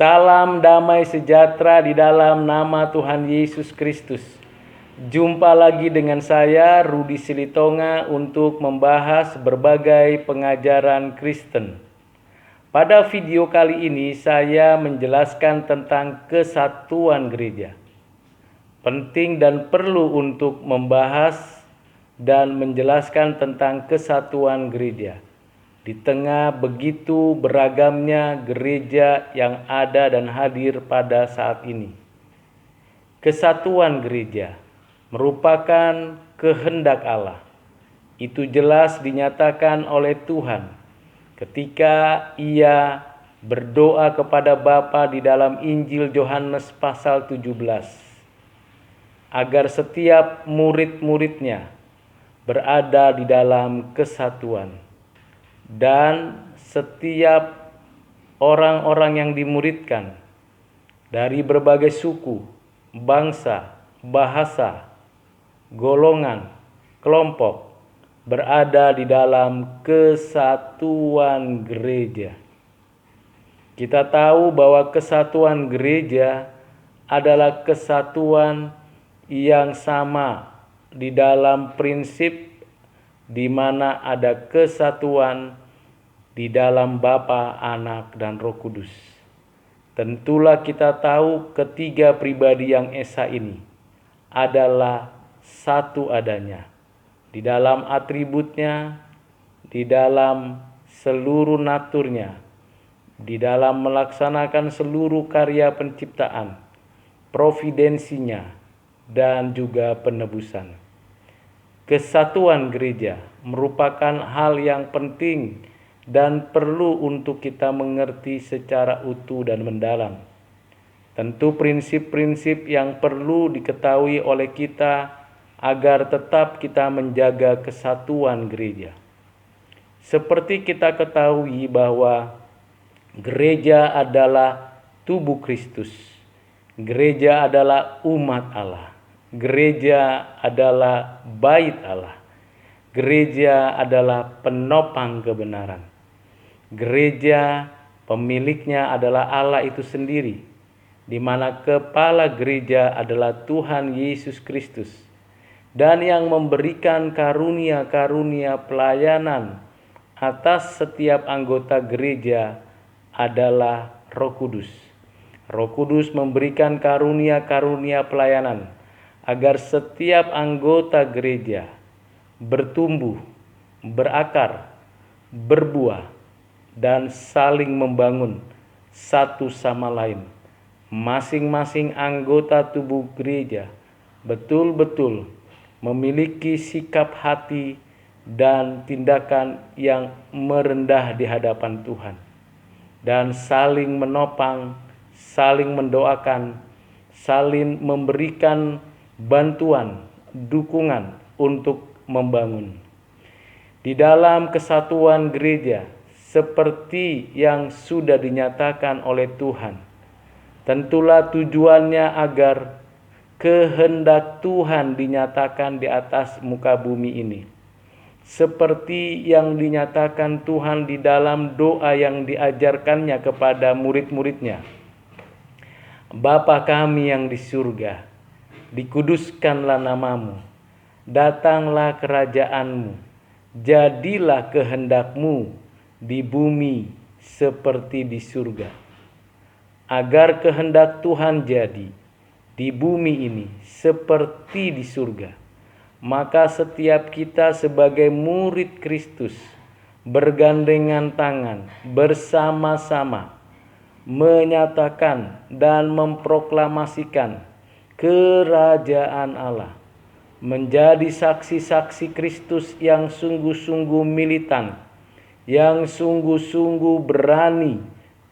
Salam damai sejahtera di dalam nama Tuhan Yesus Kristus. Jumpa lagi dengan saya Rudi Silitonga untuk membahas berbagai pengajaran Kristen. Pada video kali ini saya menjelaskan tentang kesatuan gereja. Penting dan perlu untuk membahas dan menjelaskan tentang kesatuan gereja. Di tengah begitu beragamnya gereja yang ada dan hadir pada saat ini. Kesatuan gereja merupakan kehendak Allah. Itu jelas dinyatakan oleh Tuhan ketika Ia berdoa kepada Bapa di dalam Injil Yohanes pasal 17. Agar setiap murid-muridnya berada di dalam kesatuan. Dan setiap orang-orang yang dimuridkan dari berbagai suku, bangsa, bahasa, golongan, kelompok berada di dalam kesatuan gereja. Kita tahu bahwa kesatuan gereja adalah kesatuan yang sama di dalam prinsip di mana ada kesatuan di dalam Bapa, Anak, dan Roh Kudus. Tentulah kita tahu ketiga pribadi yang esa ini adalah satu adanya. Di dalam atributnya, di dalam seluruh naturnya, di dalam melaksanakan seluruh karya penciptaan, providensinya, dan juga penebusan. Kesatuan gereja merupakan hal yang penting dan perlu untuk kita mengerti secara utuh dan mendalam. Tentu prinsip-prinsip yang perlu diketahui oleh kita agar tetap kita menjaga kesatuan gereja. Seperti kita ketahui bahwa gereja adalah tubuh Kristus. Gereja adalah umat Allah. Gereja adalah bait Allah. Gereja adalah penopang kebenaran. Gereja pemiliknya adalah Allah itu sendiri, di mana kepala gereja adalah Tuhan Yesus Kristus, dan yang memberikan karunia-karunia pelayanan atas setiap anggota gereja adalah Roh Kudus. Roh Kudus memberikan karunia-karunia pelayanan agar setiap anggota gereja bertumbuh, berakar, berbuah, dan saling membangun satu sama lain. Masing-masing anggota tubuh gereja betul-betul memiliki sikap hati dan tindakan yang merendah di hadapan Tuhan, dan saling menopang, saling mendoakan, saling memberikan bantuan, dukungan untuk membangun. Di dalam kesatuan gereja, seperti yang sudah dinyatakan oleh Tuhan, tentulah tujuannya agar kehendak Tuhan dinyatakan di atas muka bumi ini. Seperti yang dinyatakan Tuhan di dalam doa yang diajarkannya kepada murid-muridnya. Bapa kami yang di surga, dikuduskanlah namamu, datanglah kerajaanmu, jadilah kehendakmu di bumi seperti di surga. Agar kehendak Tuhan jadi di bumi ini seperti di surga, maka setiap kita sebagai murid Kristus bergandengan tangan bersama-sama menyatakan dan memproklamasikan kerajaan Allah, menjadi saksi-saksi Kristus yang sungguh-sungguh militan, yang sungguh-sungguh berani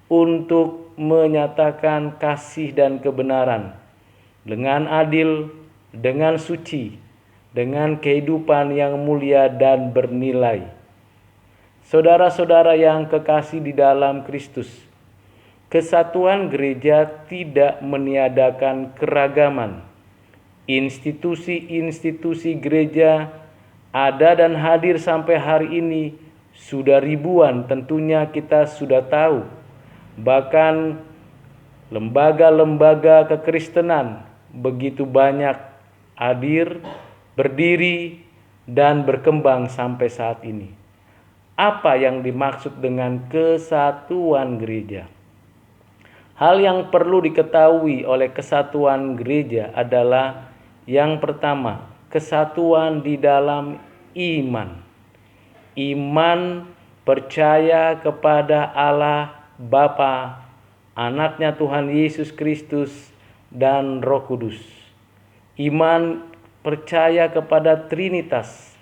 untuk menyatakan kasih dan kebenaran dengan adil, dengan suci, dengan kehidupan yang mulia dan bernilai. Saudara-saudara yang kekasih di dalam Kristus, kesatuan gereja tidak meniadakan keragaman. Institusi-institusi gereja ada dan hadir sampai hari ini sudah ribuan, tentunya kita sudah tahu. Bahkan lembaga-lembaga kekristenan begitu banyak hadir, berdiri, dan berkembang sampai saat ini. Apa yang dimaksud dengan kesatuan gereja? Hal yang perlu diketahui oleh kesatuan gereja adalah yang pertama, kesatuan di dalam iman. Iman percaya kepada Allah Bapa, Anaknya Tuhan Yesus Kristus, dan Roh Kudus. Iman percaya kepada Trinitas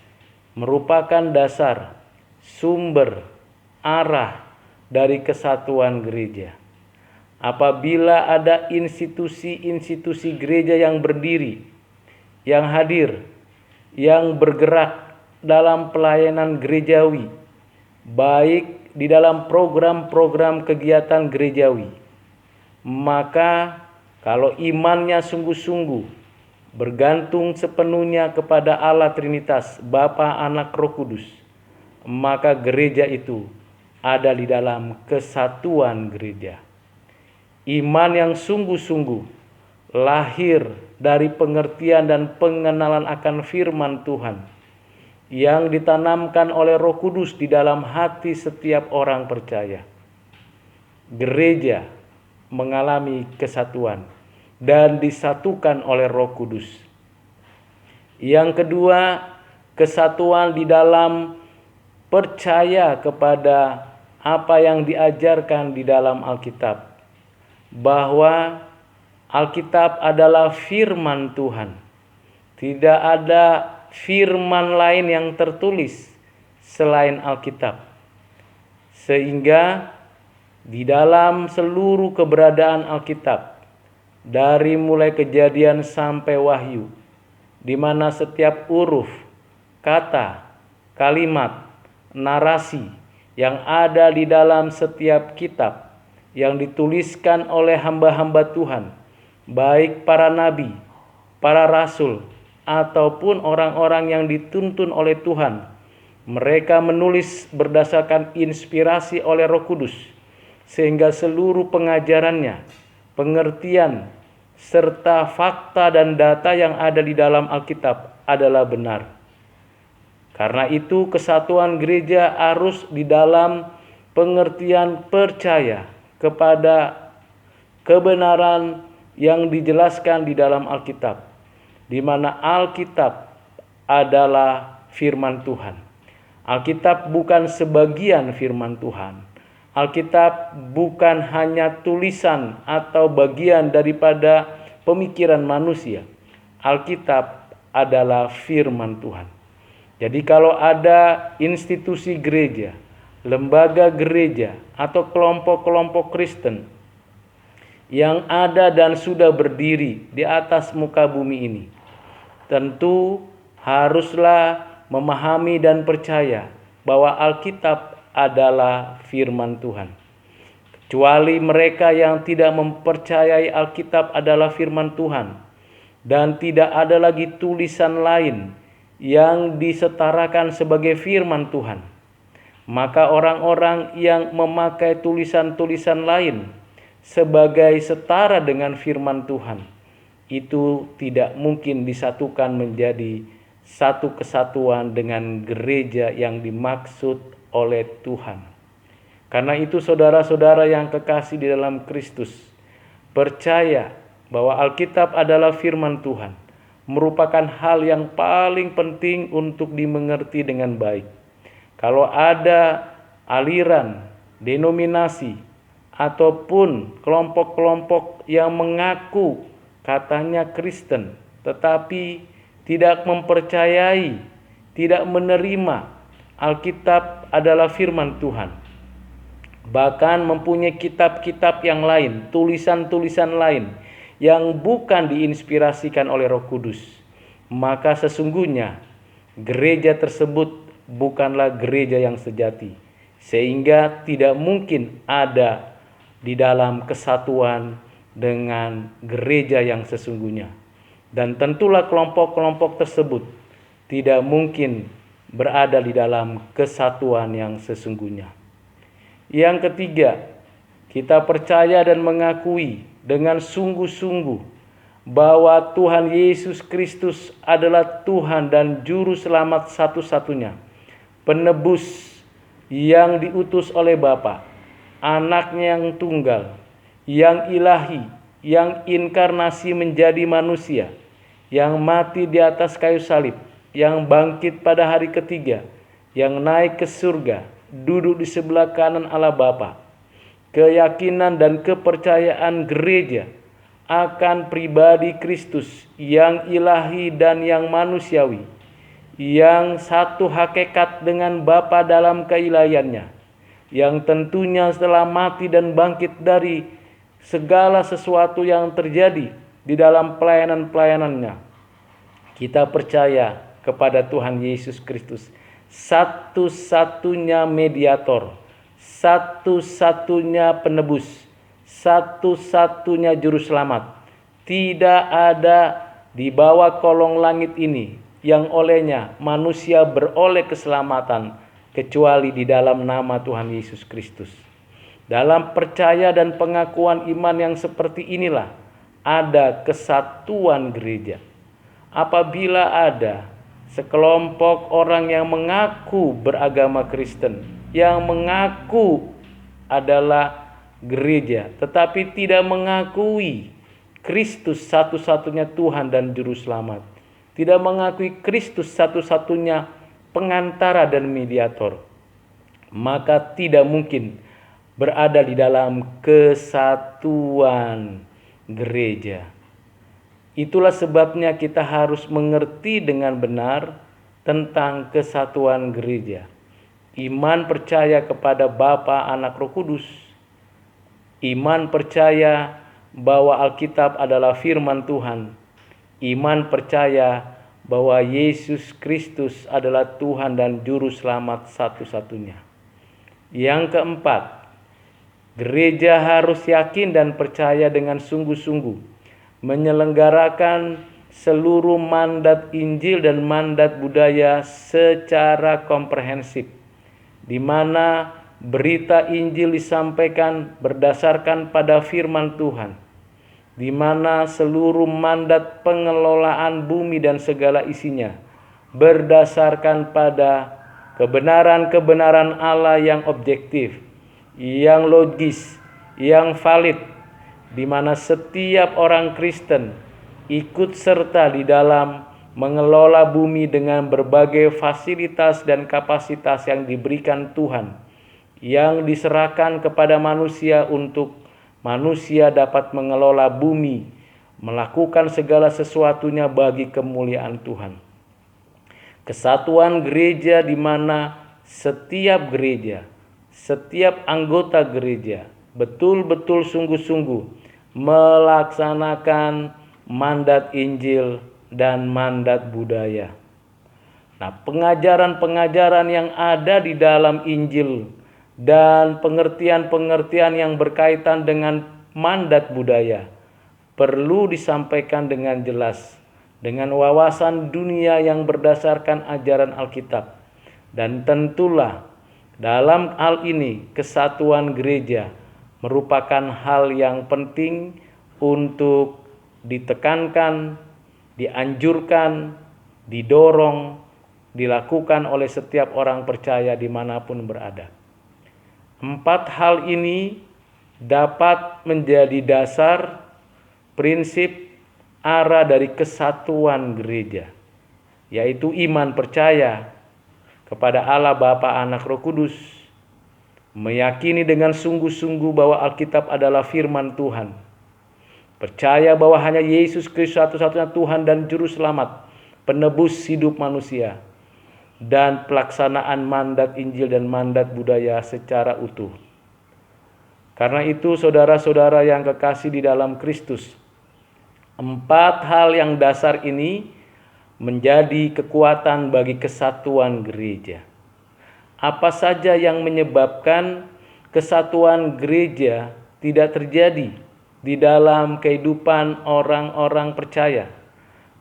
merupakan dasar, sumber, arah dari kesatuan gereja. Apabila ada institusi-institusi gereja yang berdiri, yang hadir, yang bergerak dalam pelayanan gerejawi, baik di dalam program-program kegiatan gerejawi, maka kalau imannya sungguh-sungguh bergantung sepenuhnya kepada Allah Trinitas, Bapa, Anak, Roh Kudus, maka gereja itu ada di dalam kesatuan gereja. Iman yang sungguh-sungguh lahir dari pengertian dan pengenalan akan firman Tuhan yang ditanamkan oleh Roh Kudus di dalam hati setiap orang percaya. Gereja mengalami kesatuan dan disatukan oleh Roh Kudus. Yang kedua, kesatuan di dalam percaya kepada apa yang diajarkan di dalam Alkitab, bahwa Alkitab adalah firman Tuhan. Tidak ada firman lain yang tertulis selain Alkitab. Sehingga di dalam seluruh keberadaan Alkitab, dari mulai Kejadian sampai Wahyu, di mana setiap huruf, kata, kalimat, narasi yang ada di dalam setiap kitab yang dituliskan oleh hamba-hamba Tuhan, baik para nabi, para rasul, ataupun orang-orang yang dituntun oleh Tuhan, mereka menulis berdasarkan inspirasi oleh Roh Kudus, sehingga seluruh pengajarannya, pengertian, serta fakta dan data yang ada di dalam Alkitab adalah benar. Karena itu kesatuan gereja harus di dalam pengertian percaya kepada kebenaran yang dijelaskan di dalam Alkitab, di mana Alkitab adalah firman Tuhan. Alkitab bukan sebagian firman Tuhan. Alkitab bukan hanya tulisan atau bagian daripada pemikiran manusia. Alkitab adalah firman Tuhan. Jadi kalau ada institusi gereja, lembaga gereja, atau kelompok-kelompok Kristen yang ada dan sudah berdiri di atas muka bumi ini, tentu haruslah memahami dan percaya bahwa Alkitab adalah firman Tuhan. Kecuali mereka yang tidak mempercayai Alkitab adalah firman Tuhan dan tidak ada lagi tulisan lain yang disetarakan sebagai firman Tuhan, maka orang-orang yang memakai tulisan-tulisan lain sebagai setara dengan firman Tuhan itu tidak mungkin disatukan menjadi satu kesatuan dengan gereja yang dimaksud oleh Tuhan. Karena itu saudara-saudara yang kekasih di dalam Kristus, percaya bahwa Alkitab adalah firman Tuhan merupakan hal yang paling penting untuk dimengerti dengan baik. Kalau ada aliran, denominasi, ataupun kelompok-kelompok yang mengaku katanya Kristen, tetapi tidak mempercayai, tidak menerima Alkitab adalah firman Tuhan, bahkan mempunyai kitab-kitab yang lain, tulisan-tulisan lain yang bukan diinspirasikan oleh Roh Kudus, maka sesungguhnya gereja tersebut bukanlah gereja yang sejati, sehingga tidak mungkin ada di dalam kesatuan dengan gereja yang sesungguhnya. Dan tentulah kelompok-kelompok tersebut tidak mungkin berada di dalam kesatuan yang sesungguhnya. Yang ketiga, Kita percaya dan mengakui dengan sungguh-sungguh bahwa Tuhan Yesus Kristus adalah Tuhan dan Juru Selamat satu-satunya, penebus yang diutus oleh Bapa, Anaknya yang tunggal, yang ilahi, yang inkarnasi menjadi manusia, yang mati di atas kayu salib, yang bangkit pada hari ketiga, yang naik ke surga, duduk di sebelah kanan Allah Bapa. Keyakinan dan kepercayaan gereja akan pribadi Kristus yang ilahi dan yang manusiawi, yang satu hakikat dengan Bapa dalam keilahiannya, yang tentunya setelah mati dan bangkit dari segala sesuatu yang terjadi di dalam pelayanan-pelayanannya. Kita percaya kepada Tuhan Yesus Kristus, satu-satunya mediator, satu-satunya penebus, satu-satunya juru selamat. Tidak ada di bawah kolong langit ini yang olehnya manusia beroleh keselamatan kecuali di dalam nama Tuhan Yesus Kristus. Dalam percaya dan pengakuan iman yang seperti inilah ada kesatuan gereja. Apabila ada sekelompok orang yang mengaku beragama Kristen, yang mengaku adalah gereja, tetapi tidak mengakui Kristus satu-satunya Tuhan dan Juru Selamat, tidak mengakui Kristus satu-satunya pengantara dan mediator, maka tidak mungkin berada di dalam kesatuan gereja. Itulah sebabnya kita harus mengerti dengan benar tentang kesatuan gereja. Iman percaya kepada Bapa, Anak, Roh Kudus. Iman percaya bahwa Alkitab adalah firman Tuhan. Iman percaya bahwa Yesus Kristus adalah Tuhan dan Juru Selamat satu-satunya. Yang keempat, gereja harus yakin dan percaya dengan sungguh-sungguh menyelenggarakan seluruh mandat Injil dan mandat budaya secara komprehensif, di mana berita Injil disampaikan berdasarkan pada firman Tuhan, di mana seluruh mandat pengelolaan bumi dan segala isinya berdasarkan pada kebenaran-kebenaran Allah yang objektif, yang logis, yang valid, di mana setiap orang Kristen ikut serta di dalam mengelola bumi dengan berbagai fasilitas dan kapasitas yang diberikan Tuhan, yang diserahkan kepada manusia untuk manusia dapat mengelola bumi, melakukan segala sesuatunya bagi kemuliaan Tuhan. Kesatuan gereja di mana setiap gereja, setiap anggota gereja betul-betul sungguh-sungguh melaksanakan mandat Injil dan mandat budaya. Nah, pengajaran-pengajaran yang ada di dalam Injil dan pengertian-pengertian yang berkaitan dengan mandat budaya perlu disampaikan dengan jelas, dengan wawasan dunia yang berdasarkan ajaran Alkitab. Dan tentulah dalam hal ini kesatuan gereja merupakan hal yang penting untuk ditekankan, dianjurkan, didorong, dilakukan oleh setiap orang percaya dimanapun berada. 4 hal ini dapat menjadi dasar, prinsip, arah dari kesatuan gereja, yaitu iman percaya kepada Allah Bapa, Anak, Roh Kudus, meyakini dengan sungguh-sungguh bahwa Alkitab adalah firman Tuhan, percaya bahwa hanya Yesus Kristus satu-satunya Tuhan dan Juru Selamat, penebus hidup manusia, dan pelaksanaan mandat Injil dan mandat budaya secara utuh. Karena itu saudara-saudara yang kekasih di dalam Kristus, 4 hal yang dasar ini menjadi kekuatan bagi kesatuan gereja. Apa saja yang menyebabkan kesatuan gereja tidak terjadi di dalam kehidupan orang-orang percaya?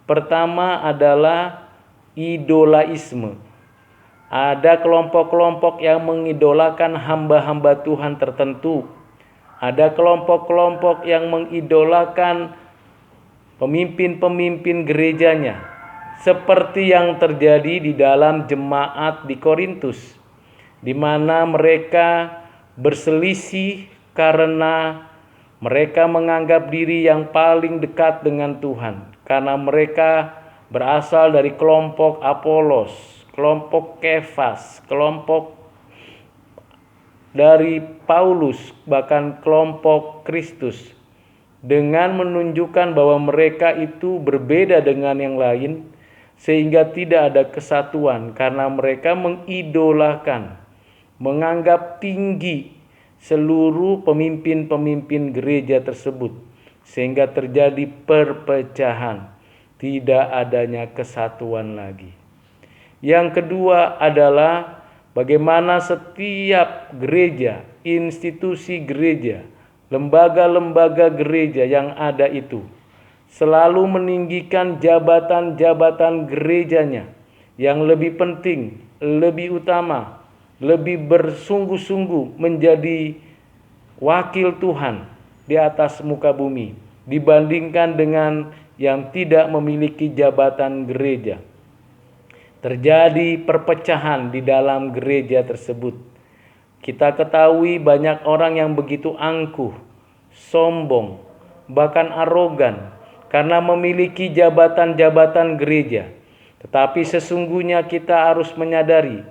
Pertama adalah idolaisme. Ada kelompok-kelompok yang mengidolakan hamba-hamba Tuhan tertentu. Ada kelompok-kelompok yang mengidolakan pemimpin-pemimpin gerejanya, seperti yang terjadi di dalam jemaat di Korintus, di mana mereka berselisih karena mereka menganggap diri yang paling dekat dengan Tuhan, karena mereka berasal dari kelompok Apolos, kelompok Kefas, kelompok dari Paulus, bahkan kelompok Kristus, dengan menunjukkan bahwa mereka itu berbeda dengan yang lain, sehingga tidak ada kesatuan karena mereka mengidolakan, menganggap tinggi seluruh pemimpin-pemimpin gereja tersebut, sehingga terjadi perpecahan, tidak adanya kesatuan lagi. Yang kedua adalah bagaimana setiap gereja, institusi gereja, lembaga-lembaga gereja yang ada itu selalu meninggikan jabatan-jabatan gerejanya yang lebih penting, lebih utama, lebih bersungguh-sungguh menjadi wakil Tuhan di atas muka bumi dibandingkan dengan yang tidak memiliki jabatan gereja. Terjadi perpecahan di dalam gereja tersebut. Kita ketahui banyak orang yang begitu angkuh, sombong, bahkan arogan karena memiliki jabatan-jabatan gereja. Tetapi sesungguhnya kita harus menyadari,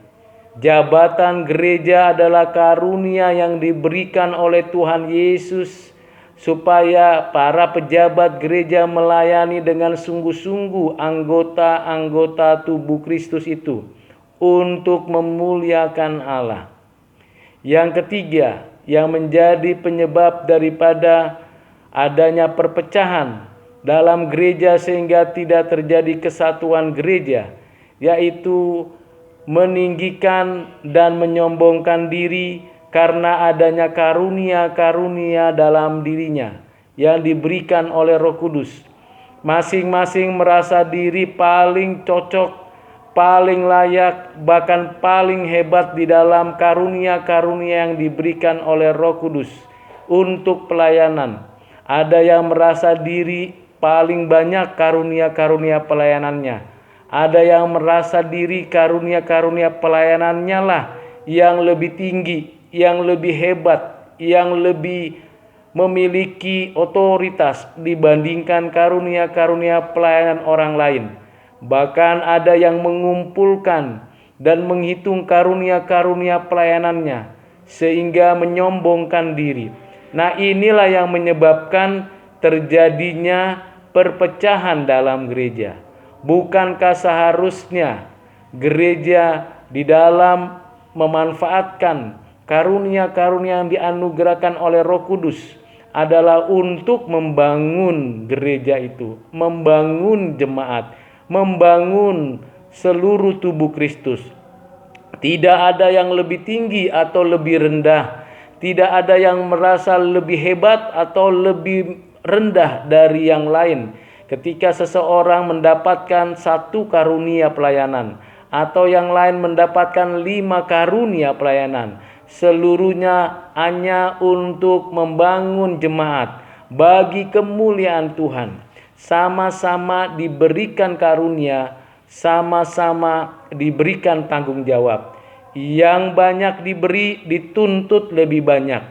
jabatan gereja adalah karunia yang diberikan oleh Tuhan Yesus supaya para pejabat gereja melayani dengan sungguh-sungguh anggota-anggota tubuh Kristus itu untuk memuliakan Allah. Yang ketiga, yang menjadi penyebab daripada adanya perpecahan dalam gereja sehingga tidak terjadi kesatuan gereja, yaitu meninggikan dan menyombongkan diri karena adanya karunia-karunia dalam dirinya yang diberikan oleh Roh Kudus. Masing-masing merasa diri paling cocok, paling layak, bahkan paling hebat di dalam karunia-karunia yang diberikan oleh Roh Kudus untuk pelayanan. Ada yang merasa diri paling banyak karunia-karunia pelayanannya. Ada yang merasa diri karunia-karunia pelayanannya lah yang lebih tinggi, yang lebih hebat, yang lebih memiliki otoritas dibandingkan karunia-karunia pelayanan orang lain. Bahkan ada yang mengumpulkan dan menghitung karunia-karunia pelayanannya sehingga menyombongkan diri. Nah, inilah yang menyebabkan terjadinya perpecahan dalam gereja. Bukankah seharusnya gereja di dalam memanfaatkan karunia-karunia yang dianugerahkan oleh Roh Kudus adalah untuk membangun gereja itu, membangun jemaat, membangun seluruh tubuh Kristus. Tidak ada yang lebih tinggi atau lebih rendah, tidak ada yang merasa lebih hebat atau lebih rendah dari yang lain. Ketika seseorang mendapatkan satu karunia pelayanan atau yang lain mendapatkan 5 karunia pelayanan, seluruhnya hanya untuk membangun jemaat bagi kemuliaan Tuhan. Sama-sama diberikan karunia, sama-sama diberikan tanggung jawab. Yang banyak diberi dituntut lebih banyak.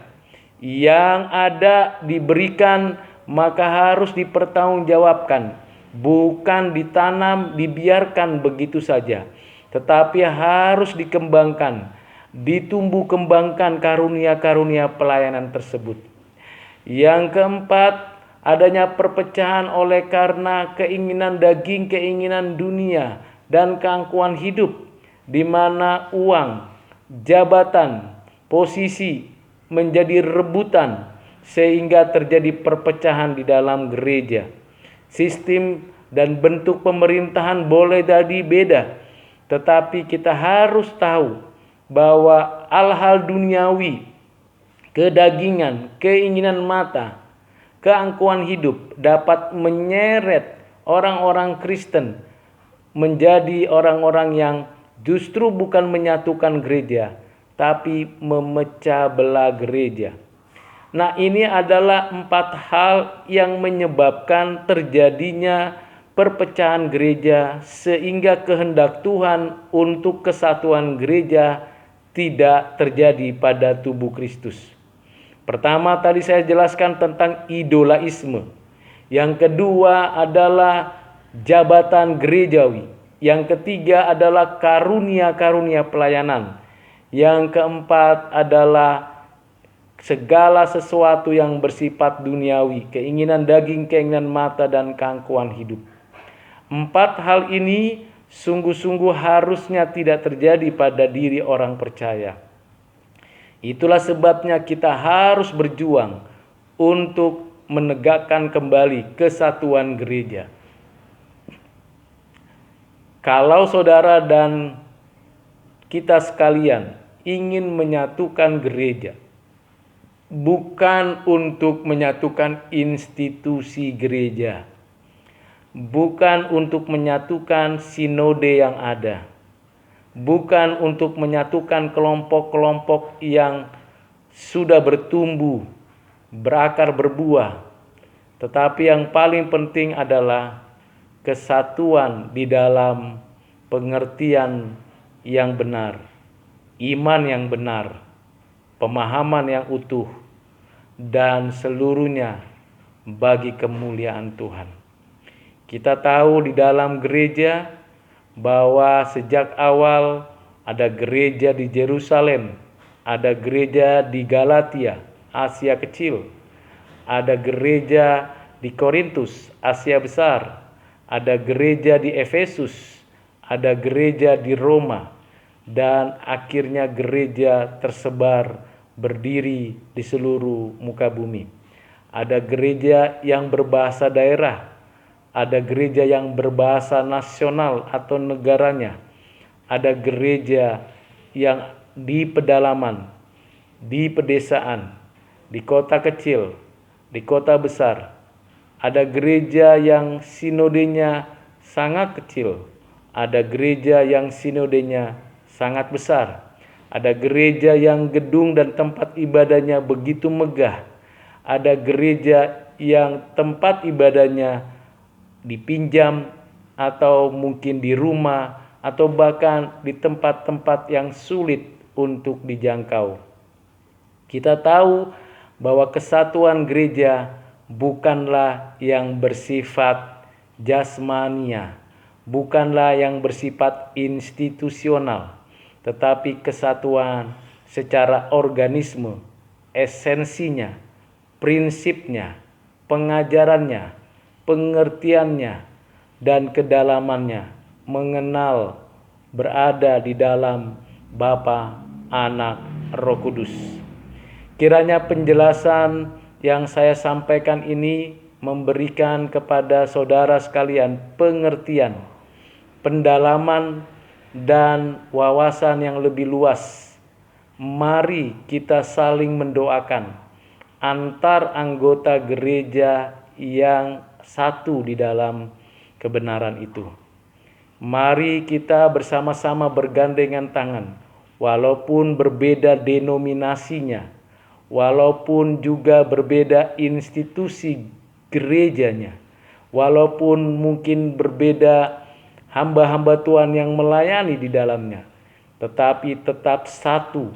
Yang ada diberikan maka harus dipertanggungjawabkan, bukan ditanam, dibiarkan begitu saja, tetapi harus dikembangkan, ditumbuh kembangkan karunia-karunia pelayanan tersebut. Yang keempat, adanya perpecahan oleh karena keinginan daging, keinginan dunia, dan keangkuhan hidup, di mana uang, jabatan, posisi menjadi rebutan, sehingga terjadi perpecahan di dalam gereja. Sistem dan bentuk pemerintahan boleh jadi beda, tetapi kita harus tahu bahwa hal-hal duniawi, kedagingan, keinginan mata, keangkuhan hidup dapat menyeret orang-orang Kristen menjadi orang-orang yang justru bukan menyatukan gereja, tapi memecah belah gereja. Nah, ini adalah 4 hal yang menyebabkan terjadinya perpecahan gereja, sehingga kehendak Tuhan untuk kesatuan gereja tidak terjadi pada tubuh Kristus. Pertama, tadi saya jelaskan tentang idolaisme. Yang kedua adalah jabatan gerejawi. Yang ketiga adalah karunia-karunia pelayanan. Yang keempat adalah segala sesuatu yang bersifat duniawi, keinginan daging, keinginan mata, dan keangkuhan hidup. 4 hal ini sungguh-sungguh harusnya tidak terjadi pada diri orang percaya. Itulah sebabnya kita harus berjuang untuk menegakkan kembali kesatuan gereja. Kalau saudara dan kita sekalian ingin menyatukan gereja, bukan untuk menyatukan institusi gereja, bukan untuk menyatukan sinode yang ada, bukan untuk menyatukan kelompok-kelompok yang sudah bertumbuh, berakar, berbuah, tetapi yang paling penting adalah kesatuan di dalam pengertian yang benar, iman yang benar, pemahaman yang utuh, dan seluruhnya bagi kemuliaan Tuhan. Kita tahu di dalam gereja bahwa sejak awal ada gereja di Yerusalem, ada gereja di Galatia, Asia Kecil, ada gereja di Korintus, Asia Besar, ada gereja di Efesus, ada gereja di Roma, dan akhirnya gereja tersebar berdiri di seluruh muka bumi. Ada gereja yang berbahasa daerah, ada gereja yang berbahasa nasional atau negaranya, ada gereja yang di pedalaman, di pedesaan, di kota kecil, di kota besar. Ada gereja yang sinodenya sangat kecil, ada gereja yang sinodenya sangat besar, ada gereja yang gedung dan tempat ibadahnya begitu megah, ada gereja yang tempat ibadahnya dipinjam atau mungkin di rumah atau bahkan di tempat-tempat yang sulit untuk dijangkau. Kita tahu bahwa kesatuan gereja bukanlah yang bersifat jasmania, bukanlah yang bersifat institusional, tetapi kesatuan secara organisme, esensinya, prinsipnya, pengajarannya, pengertiannya, dan kedalamannya mengenal berada di dalam Bapa, Anak, Roh Kudus. Kiranya penjelasan yang saya sampaikan ini memberikan kepada saudara sekalian pengertian, pendalaman, dan wawasan yang lebih luas. Mari kita saling mendoakan antar anggota gereja yang satu di dalam kebenaran itu. Mari kita bersama-sama bergandengan tangan, walaupun berbeda denominasinya, walaupun juga berbeda institusi gerejanya, walaupun mungkin berbeda hamba-hamba Tuhan yang melayani di dalamnya, tetapi tetap satu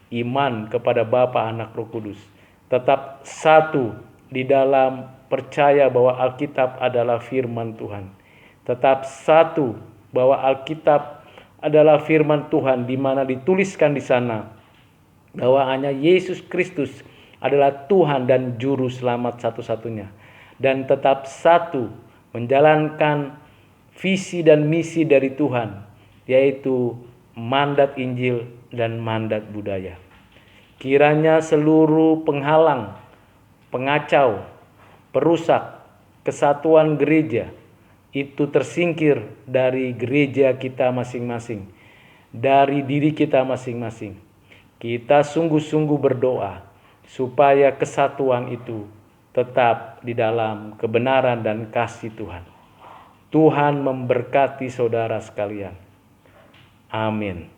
iman kepada Bapa, Anak, Roh Kudus. Tetap satu di dalam percaya bahwa Alkitab adalah firman Tuhan. Tetap satu bahwa Alkitab adalah firman Tuhan, di mana dituliskan di sana bahwa hanya Yesus Kristus adalah Tuhan dan Juru Selamat satu-satunya. Dan tetap satu menjalankan visi dan misi dari Tuhan, yaitu mandat Injil dan mandat budaya. Kiranya seluruh penghalang, pengacau, perusak kesatuan gereja itu tersingkir dari gereja kita masing-masing, dari diri kita masing-masing. Kita sungguh-sungguh berdoa supaya kesatuan itu tetap di dalam kebenaran dan kasih Tuhan. Tuhan memberkati saudara sekalian. Amin.